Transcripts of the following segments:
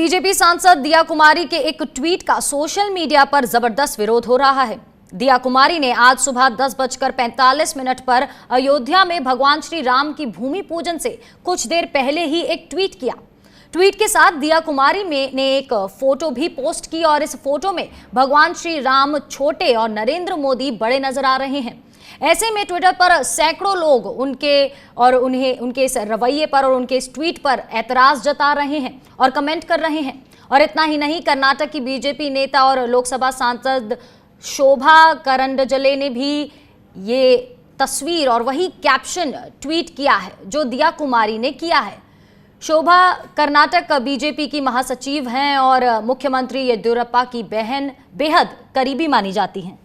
BJP सांसद दिया कुमारी के एक ट्वीट का सोशल मीडिया पर जबरदस्त विरोध हो रहा है। दिया कुमारी ने आज सुबह 10:45 पर अयोध्या में भगवान श्री राम की भूमि पूजन से कुछ देर पहले ही एक ट्वीट किया। ट्वीट के साथ दिया कुमारी ने एक फोटो भी पोस्ट की और इस फोटो में भगवान श्री राम छोटे और नरेंद्र मोदी बड़े नजर आ रहे हैं। ऐसे में ट्विटर पर सैकड़ों लोग उनके इस रवैये पर और उनके इस ट्वीट पर ऐतराज जता रहे हैं और कमेंट कर रहे हैं। और इतना ही नहीं, कर्नाटक की बीजेपी नेता और लोकसभा सांसद शोभा करंडजले ने भी ये तस्वीर और वही कैप्शन ट्वीट किया है जो दिया कुमारी ने किया है। शोभा कर्नाटक बीजेपी की महासचिव हैं और मुख्यमंत्री येदियुरप्पा की बहन बेहद करीबी मानी जाती हैं।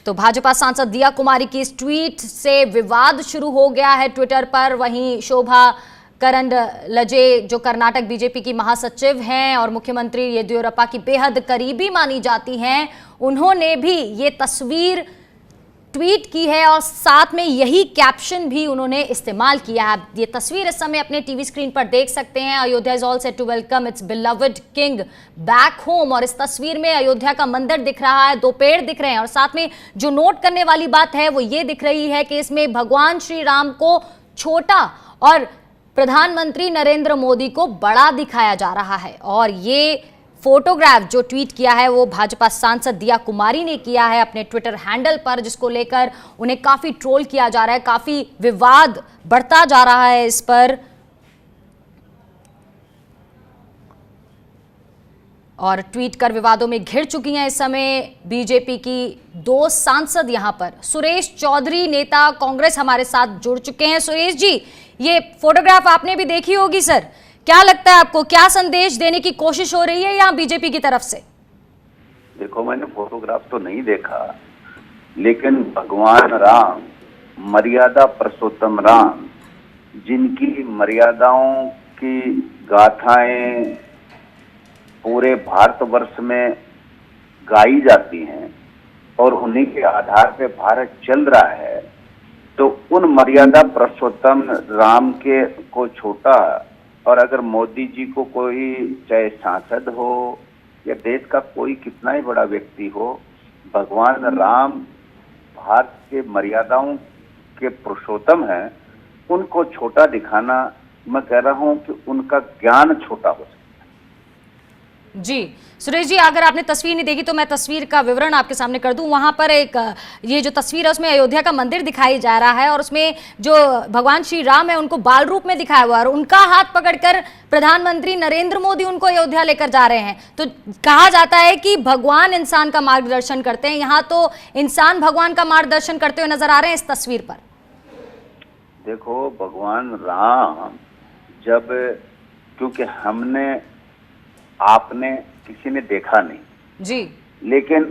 तो भाजपा सांसद दिया कुमारी की इस ट्वीट से विवाद शुरू हो गया है ट्विटर पर। वहीं शोभा करंडलजे जो कर्नाटक बीजेपी की महासचिव हैं और मुख्यमंत्री येदियुरप्पा की बेहद करीबी मानी जाती हैं, उन्होंने भी ये तस्वीर ट्वीट की है और साथ में यही कैप्शन भी उन्होंने इस्तेमाल किया है। ये तस्वीर इस समय अपने टीवी स्क्रीन पर देख सकते हैं। Ayodhya is all set to welcome its beloved king back home. और इस तस्वीर में अयोध्या का मंदिर दिख रहा है, दो पेड़ दिख रहे हैं और साथ में जो नोट करने वाली बात है वो ये दिख रही है कि इसमें भगवान श्री राम को छोटा और प्रधानमंत्री नरेंद्र मोदी को बड़ा दिखाया जा रहा है। और ये फोटोग्राफ जो ट्वीट किया है वो भाजपा सांसद दिया कुमारी ने किया है अपने ट्विटर हैंडल पर, जिसको लेकर उन्हें काफी ट्रोल किया जा रहा है, काफी विवाद बढ़ता जा रहा है इस पर। और ट्वीट कर विवादों में घिर चुकी हैं इस समय बीजेपी की दो सांसद। यहां पर सुरेश चौधरी नेता कांग्रेस हमारे साथ जुड़ चुके हैं। सुरेश जी, ये फोटोग्राफ आपने भी देखी होगी सर, क्या लगता है आपको, क्या संदेश देने की कोशिश हो रही है यहाँ बीजेपी की तरफ से? देखो, मैंने फोटोग्राफ तो नहीं देखा, लेकिन भगवान राम, मर्यादा पुरुषोत्तम राम, जिनकी मर्यादाओं की गाथाएं पूरे भारतवर्ष में गाई जाती हैं और उन्हीं के आधार पे भारत चल रहा है, तो उन मर्यादा पुरुषोत्तम राम के को छोटा, और अगर मोदी जी को कोई चाहे सांसद हो या देश का कोई कितना ही बड़ा व्यक्ति हो, भगवान राम भारत के मर्यादाओं के पुरुषोत्तम हैं, उनको छोटा दिखाना, मैं कह रहा हूं कि उनका ज्ञान छोटा हो सकता है। जी सुरेश जी, अगर आपने तस्वीर नहीं देखी तो मैं तस्वीर का विवरण आपके सामने कर दूं। वहां पर एक ये जो तस्वीर है उसमें अयोध्या का मंदिर दिखाई जा रहा है और उसमें जो भगवान श्री राम है उनको बाल रूप में दिखाया हुआ है और उनका हाथ पकड़कर प्रधानमंत्री नरेंद्र मोदी उनको अयोध्या लेकर जा रहे हैं। तो कहा जाता है कि भगवान इंसान का मार्गदर्शन करते हैं, यहाँ तो इंसान भगवान का मार्गदर्शन करते हुए नजर आ रहे हैं इस तस्वीर पर। देखो, भगवान राम जब, क्योंकि आपने किसी ने देखा नहीं जी, लेकिन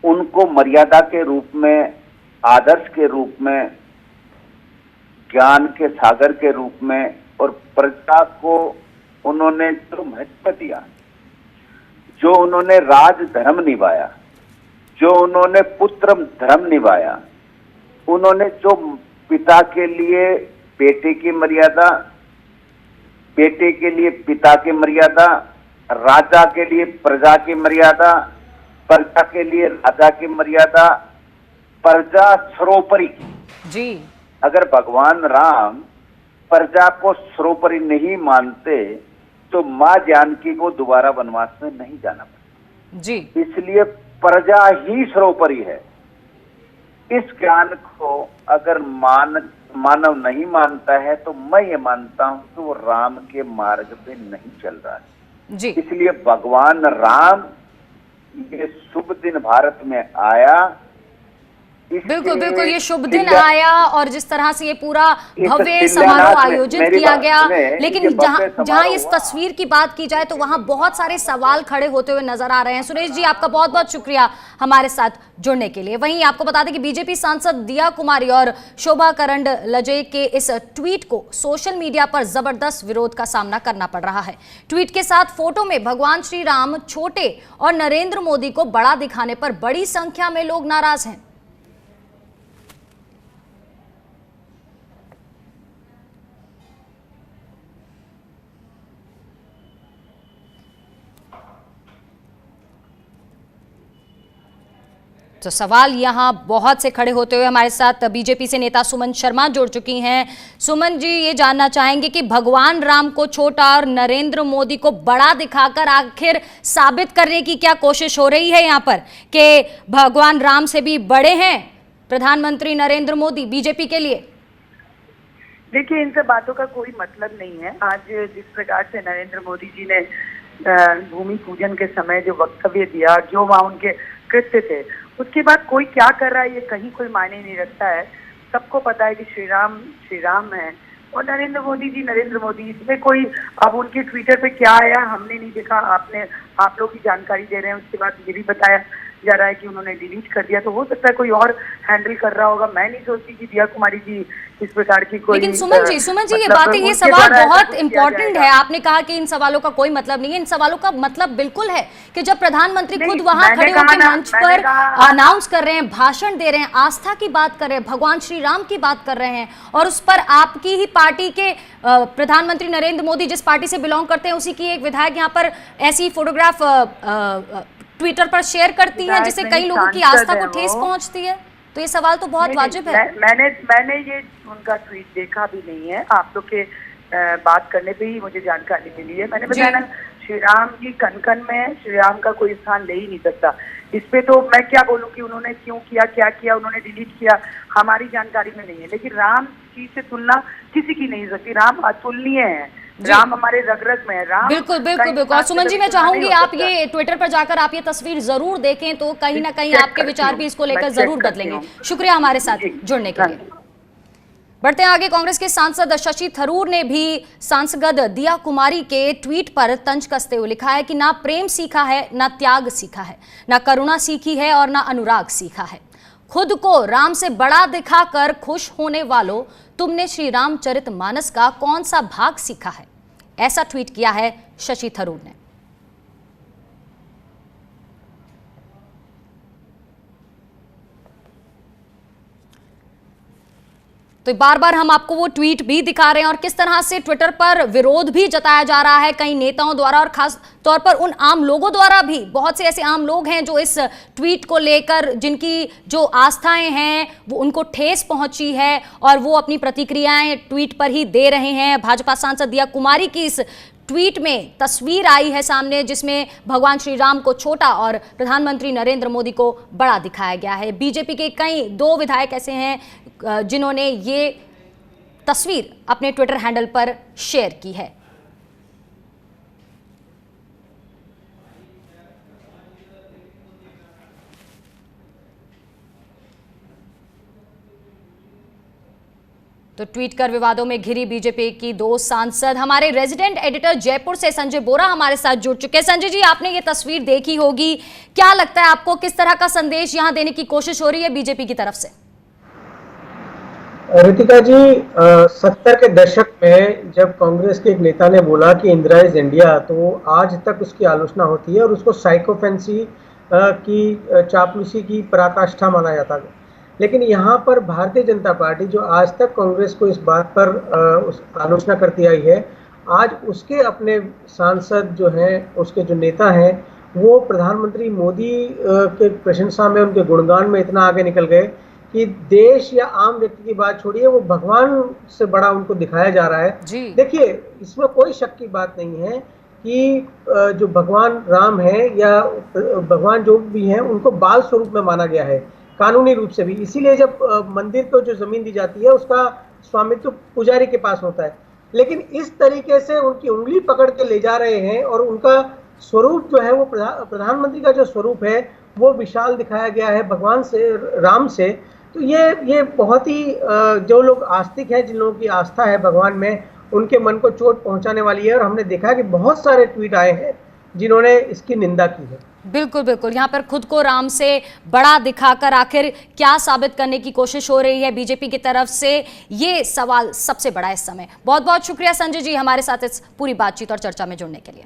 उनको मर्यादा के रूप में, आदर्श के रूप में, ज्ञान के सागर के रूप में और प्रजा को उन्होंने जो महत्व दिया, जो उन्होंने राज धर्म निभाया, जो उन्होंने पुत्र धर्म निभाया, उन्होंने जो पिता के लिए बेटे की मर्यादा, बेटे के लिए पिता की मर्यादा, राजा के लिए प्रजा की मर्यादा, प्रजा के लिए राजा की मर्यादा, प्रजा सर्वोपरि जी। अगर भगवान राम प्रजा को सर्वोपरि नहीं मानते तो मां जानकी को दोबारा वनवास में नहीं जाना पड़ता जी। इसलिए प्रजा ही सर्वोपरि है। इस ज्ञान को अगर मानव नहीं मानता है तो मैं ये मानता हूं कि वो राम के मार्ग पे नहीं चल रहा है जी। इसलिए भगवान राम ये शुभ दिन भारत में आया, बिल्कुल बिल्कुल, ये शुभ दिन आया और जिस तरह से ये पूरा भव्य समारोह आयोजित किया गया, लेकिन जहां इस तस्वीर की बात की जाए तो वहां बहुत सारे सवाल खड़े होते हुए नजर आ रहे हैं। सुरेश जी, आपका बहुत बहुत शुक्रिया हमारे साथ जुड़ने के लिए। वहीं आपको बता दें कि बीजेपी सांसद दिया कुमारी और शोभा करंडलजे के इस ट्वीट को सोशल मीडिया पर जबरदस्त विरोध का सामना करना पड़ रहा है। ट्वीट के साथ फोटो में भगवान श्री राम छोटे और नरेंद्र मोदी को बड़ा दिखाने पर बड़ी संख्या में लोग नाराज हैं। तो सवाल यहाँ बहुत से खड़े होते हुए हमारे साथ बीजेपी से नेता सुमन शर्मा जुड़ चुकी हैं। सुमन जी, ये जानना चाहेंगे कि भगवान राम को छोटा और नरेंद्र मोदी को बड़ा दिखाकर आखिर साबित करने की क्या कोशिश हो रही है यहाँ पर कि भगवान राम से भी बड़े हैं प्रधानमंत्री नरेंद्र मोदी बीजेपी के लिए? देखिए, इन सब बातों का कोई मतलब नहीं है। आज जिस प्रकार से नरेंद्र मोदी जी ने भूमि पूजन के समय जो वक्तव्य दिया, जो वहाँ उनके कृत्य थे, उसके बाद कोई क्या कर रहा है ये कहीं कोई मायने नहीं रखता है। सबको पता है कि श्री राम है और नरेंद्र मोदी। इसमें कोई अब उनके ट्विटर पे क्या आया हमने नहीं देखा, आप लोग की जानकारी दे रहे हैं। उसके बाद ये भी बताया जा रहा है कि उन्होंने डिलीट कर दिया, तो हो सकता है कोई और हैंडल कर रहा होगा। मैं नहीं सोचती कि दिया कुमारी जी इस प्रकार की कोई। लेकिन सुमन जी ये बातें, ये सवाल बहुत इंपॉर्टेंट है। आपने कहा कि इन सवालों का कोई मतलब नहीं है। इन सवालों का मतलब बिल्कुल है कि जब प्रधानमंत्री खुद वहां खड़े होकर मंच पर अनाउंस कर रहे हैं, भाषण दे रहे हैं, आस्था की बात कर रहे हैं, भगवान श्री राम की बात कर रहे हैं, और उस पर आपकी ही पार्टी के प्रधानमंत्री नरेंद्र मोदी जिस पार्टी से बिलोंग करते हैं उसी की एक विधायक यहाँ पर ऐसी फोटोग्राफ ट्विटर पर शेयर करती है जिससे कई लोगों की आस्था को ठेस पहुंचती है। तो ये सवाल तो बहुत वाजिब है। मैंने ये उनका ट्वीट देखा भी नहीं है। आप लोग के बात करने पे ही मुझे जानकारी मिली है। मैंने बताया ना, श्री राम जी कन में श्री राम का कोई स्थान ले ही नहीं सकता। इस पे तो मैं क्या बोलूं कि उन्होंने क्यों किया, क्या किया, उन्होंने डिलीट किया, हमारी जानकारी में नहीं है। लेकिन राम जी से तुलना किसी की नहीं सकती। राम अतुलनीय है, राम हमारे रग-रग में है। राम बिल्कुल। और सुमन जी, मैं चाहूंगी आप ये ट्विटर पर जाकर आप ये तस्वीर जरूर देखें, तो कहीं ना कहीं आपके विचार भी इसको लेकर जरूर बदलेंगे। शुक्रिया हमारे साथ जुड़ने के लिए। बढ़ते हैं आगे। कांग्रेस के सांसद शशि थरूर ने भी सांसद दिया कुमारी के ट्वीट पर तंज कसते हुए लिखा है कि ना प्रेम सीखा है, ना त्याग सीखा है, ना करुणा सीखी है और ना अनुराग सीखा है। खुद को राम से बड़ा दिखाकर खुश होने वालों, तुमने श्री रामचरितमानस का कौन सा भाग सीखा है? ऐसा ट्वीट किया है शशि थरूर ने। तो बार बार हम आपको वो ट्वीट भी दिखा रहे हैं और किस तरह से ट्विटर पर विरोध भी जताया जा रहा है कई नेताओं द्वारा और खास तौर पर उन आम लोगों द्वारा भी। बहुत से ऐसे आम लोग हैं जो इस ट्वीट को लेकर, जिनकी जो आस्थाएं हैं वो उनको ठेस पहुंची है और वो अपनी प्रतिक्रियाएं ट्वीट पर ही दे रहे हैं। भाजपा सांसद दिया कुमारी की इस ट्वीट में तस्वीर आई है सामने जिसमें भगवान श्री राम को छोटा और प्रधानमंत्री नरेंद्र मोदी को बड़ा दिखाया गया है। बीजेपी के कई 2 विधायक ऐसे हैं जिन्होंने ये तस्वीर अपने ट्विटर हैंडल पर शेयर की है। तो ट्वीट कर विवादों में घिरी बीजेपी की 2 सांसद। हमारे रेजिडेंट एडिटर जयपुर से संजय बोरा हमारे साथ जुड़ चुके हैं। संजय जी, आपने ये तस्वीर देखी होगी, क्या लगता है आपको, किस तरह का संदेश यहां देने की कोशिश हो रही है बीजेपी की तरफ से? रितिका जी, 70 के दशक में जब कांग्रेस के एक नेता ने बोला कि इंदिरा इज इंडिया, तो आज तक उसकी आलोचना होती है और उसको साइकोफेंसी की चापलूसी की पराकाष्ठा माना जाता है। लेकिन यहाँ पर भारतीय जनता पार्टी जो आज तक कांग्रेस को इस बात पर उस आलोचना करती आई है, आज उसके अपने सांसद जो हैं, उसके जो नेता हैं, वो प्रधानमंत्री मोदी के प्रशंसा में, उनके गुणगान में इतना आगे निकल गए कि देश या आम व्यक्ति की बात छोड़िए, वो भगवान से बड़ा उनको दिखाया जा रहा है। देखिए, इसमें कोई शक की बात नहीं है कि जो भगवान राम है या भगवान जो भी हैं, उनको बाल स्वरूप में माना गया है कानूनी रूप से भी। इसीलिए जब मंदिर को जो जमीन दी जाती है उसका स्वामित्व पुजारी के पास होता है। लेकिन इस तरीके से उनकी उंगली पकड़ के ले जा रहे हैं और उनका स्वरूप जो है वो प्रधानमंत्री का जो स्वरूप है वो विशाल दिखाया गया है भगवान से, राम से। तो ये बहुत ही जो लोग आस्तिक हैं, जिन लोगों की आस्था है भगवान में, उनके मन को चोट पहुंचाने वाली है। और हमने देखा कि बहुत सारे ट्वीट आए हैं जिन्होंने इसकी निंदा की है। बिल्कुल। यहाँ पर खुद को राम से बड़ा दिखाकर आखिर क्या साबित करने की कोशिश हो रही है बीजेपी की तरफ से, ये सवाल सबसे बड़ा इस समय। बहुत बहुत शुक्रिया संजय जी हमारे साथ इस पूरी बातचीत और चर्चा में जुड़ने के लिए।